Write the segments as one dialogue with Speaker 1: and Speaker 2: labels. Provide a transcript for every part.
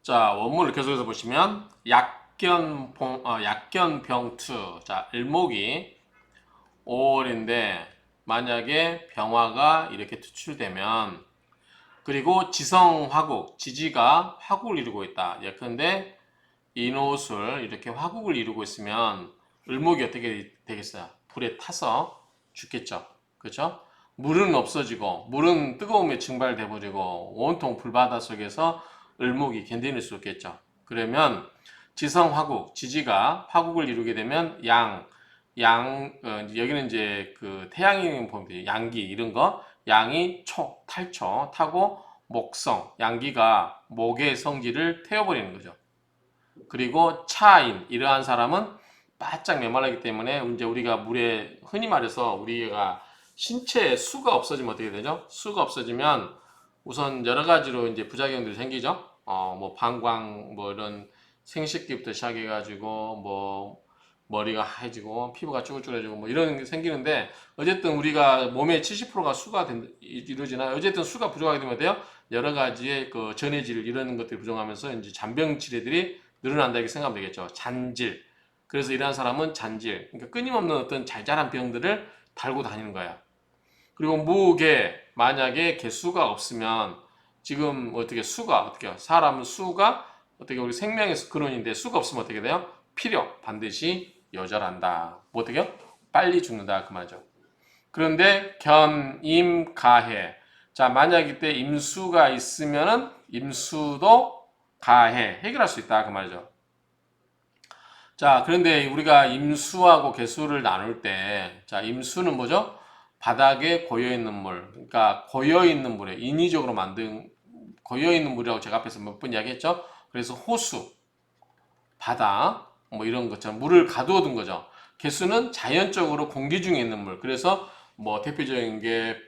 Speaker 1: 자, 원문을 계속해서 보시면 약견병투. 자, 일목이 5월인데 만약에 병화가 이렇게 투출되면 그리고 지성화국, 지지가 화국을 이루고 있다. 예컨대 인옷을 이렇게 화국을 이루고 있으면 을목이 어떻게 되겠어요? 불에 타서 죽겠죠. 그렇죠? 물은 없어지고 물은 뜨거움에 증발돼 버리고 온통 불바다 속에서 을목이 견디는 수 없겠죠. 그러면 지성화국, 지지가 화국을 이루게 되면 여기는 이제 그 태양이 보면 양기 이런 거 양이 탈초 타고 목성, 양기가 목의 성질을 태워버리는 거죠. 그리고 차인 이러한 사람은 바짝 메말라기 때문에 이제 우리가 물에 흔히 말해서 우리가 신체에 수가 없어지면 어떻게 되죠? 수가 없어지면 우선 여러 가지로 이제 부작용들이 생기죠. 뭐 방광 뭐 이런 생식기부터 시작해가지고 뭐 머리가 하얘지고 피부가 쭈글쭈글해지고 뭐 이런 게 생기는데 어쨌든 우리가 몸의 70%가 수가 이루어지나 어쨌든 수가 부족하게 되면 돼요. 여러 가지의 그 전해질 이런 것들이 부족하면서 이제 잔병 치레들이 늘어난다 이렇게 생각하면 되겠죠. 잔질. 그래서 이러한 사람은 잔질. 그러니까 끊임없는 어떤 잘잘한 병들을 달고 다니는 거야. 그리고 무게 만약에 개수가 없으면 지금 어떻게 수가 어떻게 사람은 수가 어떻게 우리 생명의 근원인데 수가 없으면 어떻게 돼요? 필요 반드시 여절한다. 뭐 어떻게요? 빨리 죽는다 그 말이죠. 그런데 견임가해. 자 만약 이때 임수가 있으면은 임수도 가해 해결할 수 있다 그 말이죠. 자, 그런데 우리가 임수하고 개수를 나눌 때, 자, 임수는 뭐죠? 바닥에 고여있는 물. 그러니까 고여있는 물에 인위적으로 만든 고여있는 물이라고 제가 앞에서 몇 번 이야기했죠? 그래서 호수, 바다, 뭐 이런 것처럼 물을 가두어둔 거죠. 개수는 자연적으로 공기 중에 있는 물. 그래서 뭐 대표적인 게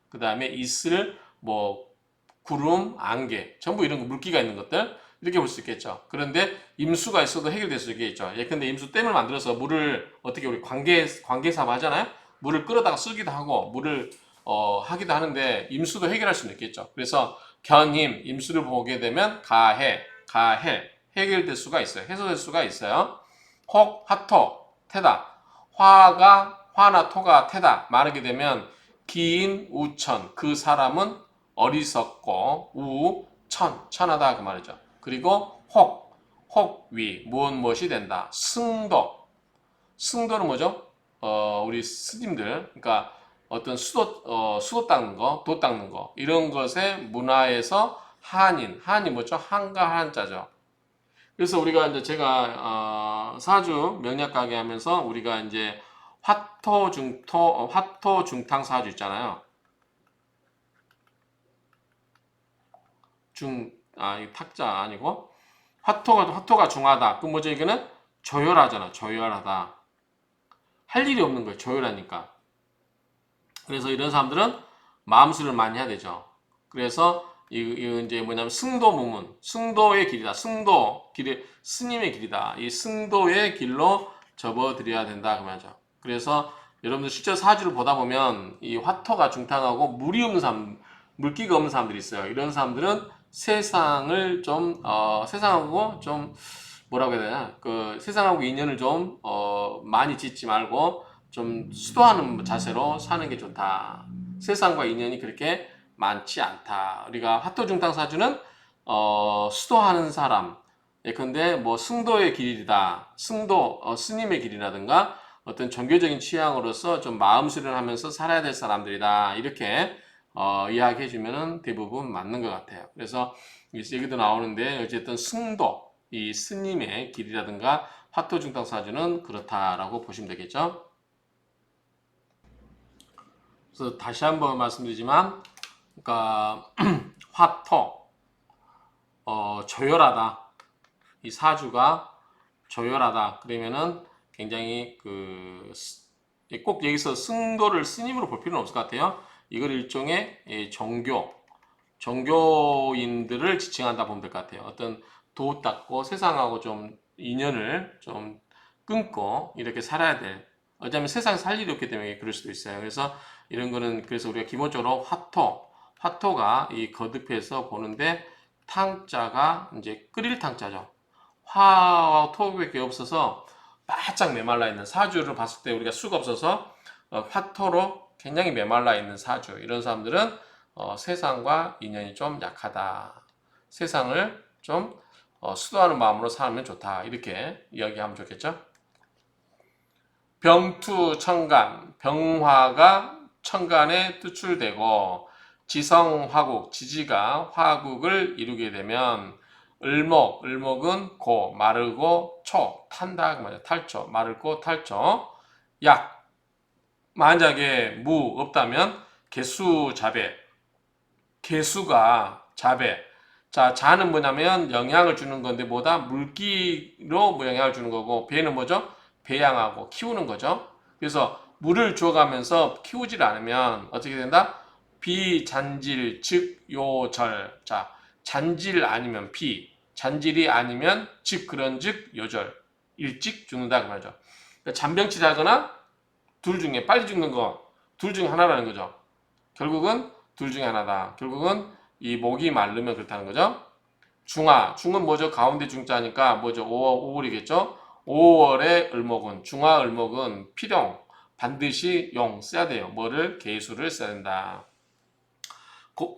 Speaker 1: 그 다음에 이슬, 뭐 구름, 안개, 전부 이런 거 물기가 있는 것들 이렇게 볼 수 있겠죠. 그런데 임수가 있어도 해결될 수 있겠죠. 예컨대 임수 댐을 만들어서 물을 어떻게 우리 관계사업 하잖아요. 물을 끌어다가 쓰기도 하고 물을 하기도 하는데 임수도 해결할 수는 있겠죠. 그래서 견임, 임수를 보게 되면 가해 해결될 수가 있어요. 해소될 수가 있어요. 혹, 하토, 태다. 화나 토가 태다. 말하게 되면 기인, 우천. 그 사람은 어리석고 천하다 그 말이죠. 그리고 혹위 무엇이 된다. 승도는 뭐죠? 우리 스님들 그러니까 어떤 수도 닦는 거, 도 닦는 거 이런 것에 문화에서 한이 뭐죠? 한가 한자죠. 그래서 우리가 이제 제가 사주 명리학 가게 하면서 우리가 이제 화토 중탕 사주 있잖아요. 이 탁자 아니고 화토가 중하다. 그 뭐죠? 이거는 조열하잖아. 조열하다. 할 일이 없는 거예요. 조열하니까. 그래서 이런 사람들은 마음술을 많이 해야 되죠. 그래서 이 이제 뭐냐면 승도무문, 승도의 길이다. 길이 스님의 길이다. 이 승도의 길로 접어들여야 된다 그 말이죠. 그래서 여러분들 실제 사주를 보다 보면 이 화토가 중탕하고 물기가 없는 사람들이 있어요. 이런 사람들은 세상하고 좀 뭐라고 해야 되나 그 세상하고 인연을 좀 많이 짓지 말고 좀 수도하는 자세로 사는 게 좋다. 세상과 인연이 그렇게 많지 않다. 우리가 화토중탕 사주는 수도하는 사람. 예컨대 뭐 승도의 길이다. 스님의 길이라든가 어떤 종교적인 취향으로서 좀 마음 수련하면서 살아야 될 사람들이다. 이렇게 이야기해 주면은 대부분 맞는 것 같아요. 그래서 얘기도 나오는데 어쨌든 이 스님의 길이라든가 화토중탕 사주는 그렇다라고 보시면 되겠죠. 그래서 다시 한번 말씀드리지만, 그러니까 화토 조열하다. 이 사주가 조열하다. 그러면은 굉장히 꼭 여기서 승도를 스님으로 볼 필요는 없을 것 같아요. 이걸 일종의 종교인들을 지칭한다 보면 될 것 같아요. 어떤 도 닦고 세상하고 좀 인연을 좀 끊고 이렇게 살아야 될. 어쩌면 세상 살 일이 없기 때문에 그럴 수도 있어요. 그래서 이런 거는 그래서 우리가 기본적으로 화토가 이 거듭해서 보는데 탕자가 이제 끓일 탕자죠. 화와 토밖에 없어서 바짝 메말라 있는 사주를 봤을 때 우리가 수가 없어서 화토로 굉장히 메말라 있는 사주, 이런 사람들은 세상과 인연이 좀 약하다. 세상을 좀 수도하는 마음으로 살면 좋다. 이렇게 이야기하면 좋겠죠. 병투 청간, 병화가 천간에 투출되고 지성화국, 지지가 화국을 이루게 되면 을목, 을목은 고, 마르고 초, 탄다 그 말이야. 탈초, 마르고 탈초. 약, 만약에 무 없다면 개수 자배, 개수가 자배. 자, 자는 뭐냐면 영향을 주는 건데 뭐다? 물기로 뭐 영향을 주는 거고, 배는 뭐죠? 배양하고 키우는 거죠. 그래서 물을 주어가면서 키우질 않으면 어떻게 된다? 비잔질 즉 요절. 자, 잔질 아니면 비, 잔질이 아니면 즉 그런 즉 요절. 일찍 죽는다 그 말이죠. 그러니까 잔병치레하거나 둘 중에 빨리 죽는 거 둘 중에 하나라는 거죠. 결국은 둘 중에 하나다. 결국은 이 목이 마르면 그렇다는 거죠. 중화, 중은 뭐죠? 가운데 중자니까 뭐죠? 5월이겠죠? 5월의 을목은, 중화 을목은 필용, 반드시 용 써야 돼요. 뭐를? 개수를 써야 된다.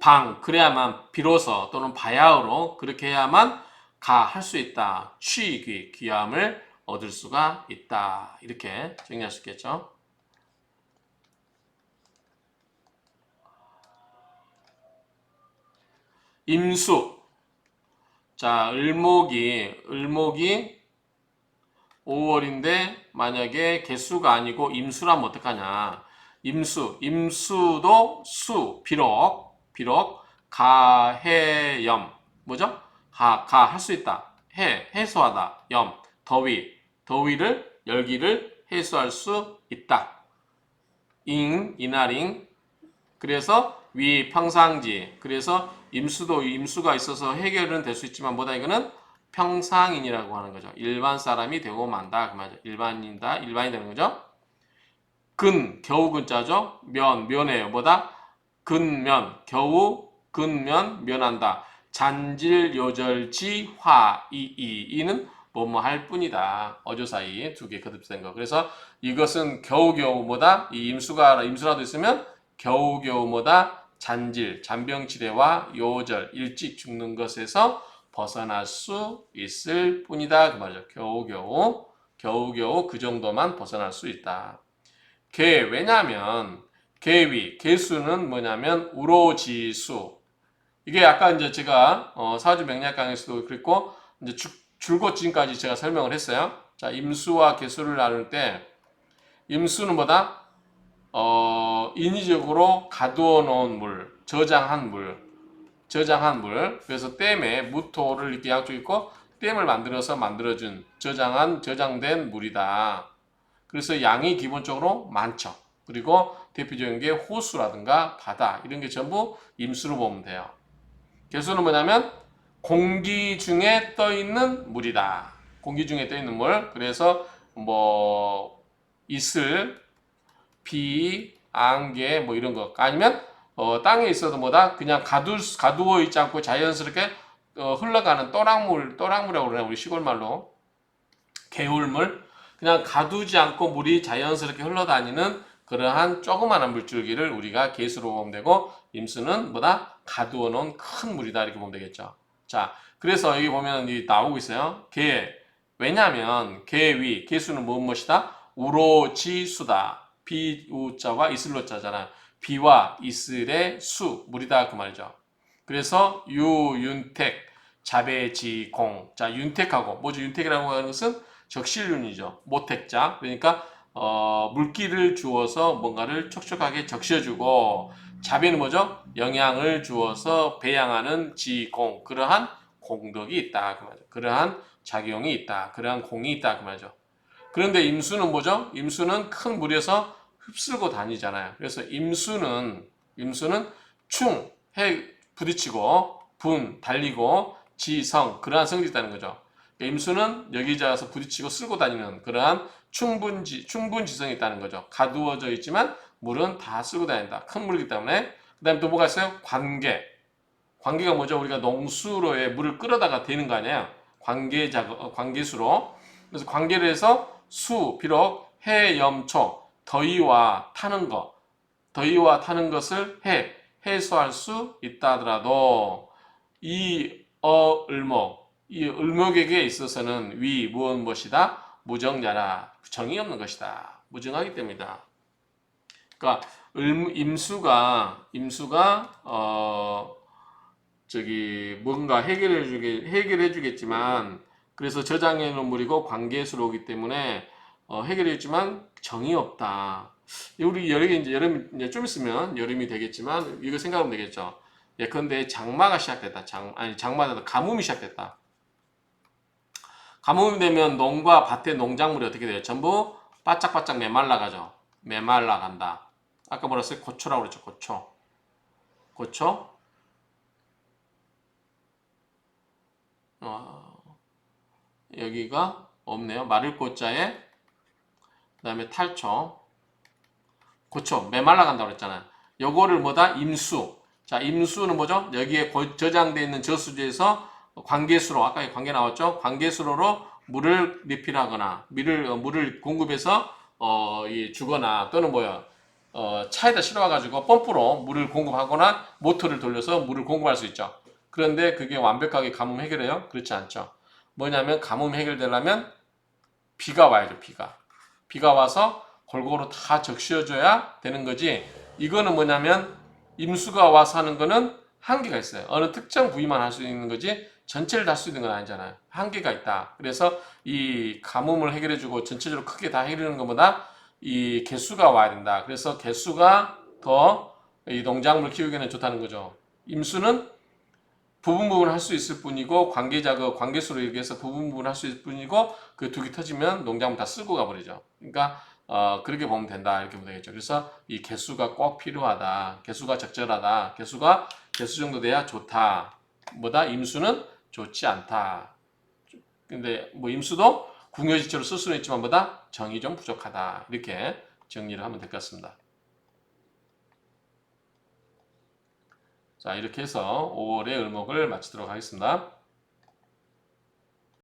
Speaker 1: 방, 그래야만 비로소 또는 바야흐로 그렇게 해야만 가 할 수 있다. 취귀, 귀함을 얻을 수가 있다. 이렇게 정리할 수 있겠죠. 임수. 자, 을목이 5월인데 만약에 개수가 아니고 임수라면 어떡하냐. 임수도 비록 가해염. 뭐죠? 할 수 있다. 해소하다. 더위를, 열기를 해소할 수 있다. 이날잉. 그래서 평상지. 그래서 임수가 있어서 해결은 될 수 있지만 뭐다 이거는 평상인이라고 하는 거죠. 일반 사람이 되고 만다 그 말이죠. 일반이 되는 거죠. 겨우 근자죠. 면해요. 뭐다? 면한다. 잔질 요절지 이는 뭐뭐 할 뿐이다. 어조사이 두 개 거듭된 거. 그래서 이것은 겨우겨우 뭐다? 이 임수라도 있으면 겨우겨우 뭐다? 잔병치레와 요절, 일찍 죽는 것에서 벗어날 수 있을 뿐이다. 그 말이죠. 겨우겨우 그 정도만 벗어날 수 있다. 왜냐면 개수는 뭐냐면 우로지수. 이게 아까 이제 제가 사주 명리학 강의에서도 그랬고 이제 줄곧 지금까지 제가 설명을 했어요. 자, 임수와 개수를 나눌 때 임수는 뭐다? 인위적으로 가두어 놓은 물, 저장한 물. 그래서 댐에 무토를 이렇게 양쪽 있고 댐을 만들어준 저장된 물이다. 그래서 양이 기본적으로 많죠. 그리고 대표적인 게 호수라든가 바다 이런 게 전부 임수로 보면 돼요. 개수는 뭐냐면 공기 중에 떠 있는 물이다. 공기 중에 떠 있는 물. 그래서 뭐 이슬, 비, 안개 뭐 이런 거 아니면 땅에 있어도 뭐다 그냥 가두어 있지 않고 자연스럽게 흘러가는 또랑물이라고 그러나 우리 시골 말로 개울물 그냥 가두지 않고 물이 자연스럽게 흘러다니는 그러한 조그마한 물줄기를 우리가 개수로 보면 되고 임수는 뭐다 가두어 놓은 큰 물이다 이렇게 보면 되겠죠. 자, 그래서 여기 보면 나오고 있어요. 왜냐하면 개수는 무엇이다? 우로지수다. 비우자와 이슬로자잖아. 비와 이슬의 물이다 그 말이죠. 그래서 윤택, 자배지공. 자, 윤택하고 뭐죠? 윤택이라고 하는 것은 적실윤이죠. 모택자. 그러니까 물기를 주어서 뭔가를 촉촉하게 적셔주고 자배는 뭐죠? 영양을 주어서 배양하는 지공. 그러한 공덕이 있다 그 말이죠. 그러한 작용이 있다. 그러한 공이 있다 그 말이죠. 그런데 임수는 뭐죠? 임수는 큰 물에서 흡쓸고 다니잖아요. 그래서 임수는 부딪히고 달리고 지성 그러한 성질이 있다는 거죠. 그러니까 임수는 여기저기서 부딪히고 쓸고 다니는 그러한 충분지성이 있다는 거죠. 가두어져 있지만 물은 다 쓸고 다닌다. 큰 물이기 때문에. 그 다음에 또 뭐가 있어요? 관계가 뭐죠? 우리가 농수로에 물을 끌어다가 대는 거 아니에요? 관계수로. 그래서 관계를 해서 수, 비록 해염초, 더위와 타는 것, 더위와 타는 것을 해소할 수 있다 하더라도 이 을목, 이 을목에게 있어서는 무엇이다? 무정야라, 정이 없는 것이다. 무정하기 때문이다. 그러니까 임수가 뭔가 해결해 주겠지만, 그래서 저장해 놓은 물이고 관계수로 오기 때문에 해결해 주지만 정이 없다. 우리 여름이 이제 이제 좀 있으면 여름이 되겠지만 이거 생각하면 되겠죠. 예컨대 장마가 시작됐다. 장마다 가뭄이 시작됐다. 가뭄이 되면 농과 밭의 농작물이 어떻게 돼요? 전부 바짝바짝 메말라가죠. 메말라간다. 아까 뭐라 했어요? 고초라고 그랬죠. 고초. 여기가 없네요. 마를 고자에 그다음에 탈초. 고초. 메말라간다고 그랬잖아요. 요거를 뭐다? 임수. 자, 임수는 뭐죠? 여기에 저장되어 있는 저수지에서 관계수로, 아까 관계 나왔죠? 관계수로로 물을 리필하거나 물을 공급해서 주거나, 또는 차에다 실어가지고 펌프로 물을 공급하거나 모터를 돌려서 물을 공급할 수 있죠. 그런데 그게 완벽하게 가뭄 해결해요? 그렇지 않죠. 뭐냐면 가뭄 해결되려면 비가 와야죠. 비가 와서 골고루 다 적셔줘야 되는 거지. 이거는 뭐냐면 임수가 와서 하는 거는 한계가 있어요. 어느 특정 부위만 할 수 있는 거지 전체를 다 할 수 있는 건 아니잖아요. 한계가 있다. 그래서 이 가뭄을 해결해주고 전체적으로 크게 다 해결하는 것보다 이 개수가 와야 된다. 그래서 개수가 더 이 농작물 키우기에는 좋다는 거죠. 임수는 부분 할 수 있을 뿐이고 관계수로 얘기해서 부분 할 수 있을 뿐이고 그 두 개 터지면 농작물 다 쓸고 가버리죠. 그러니까 그렇게 보면 된다 이렇게 보면 되겠죠. 그래서 이 개수가 꼭 필요하다. 개수가 적절하다. 개수 정도 돼야 좋다. 임수는 좋지 않다. 근데 임수도 궁여지처로 쓸 수는 있지만 정이 좀 부족하다. 이렇게 정리를 하면 될 것 같습니다. 자, 이렇게 해서 5월의 을목을 마치도록 하겠습니다.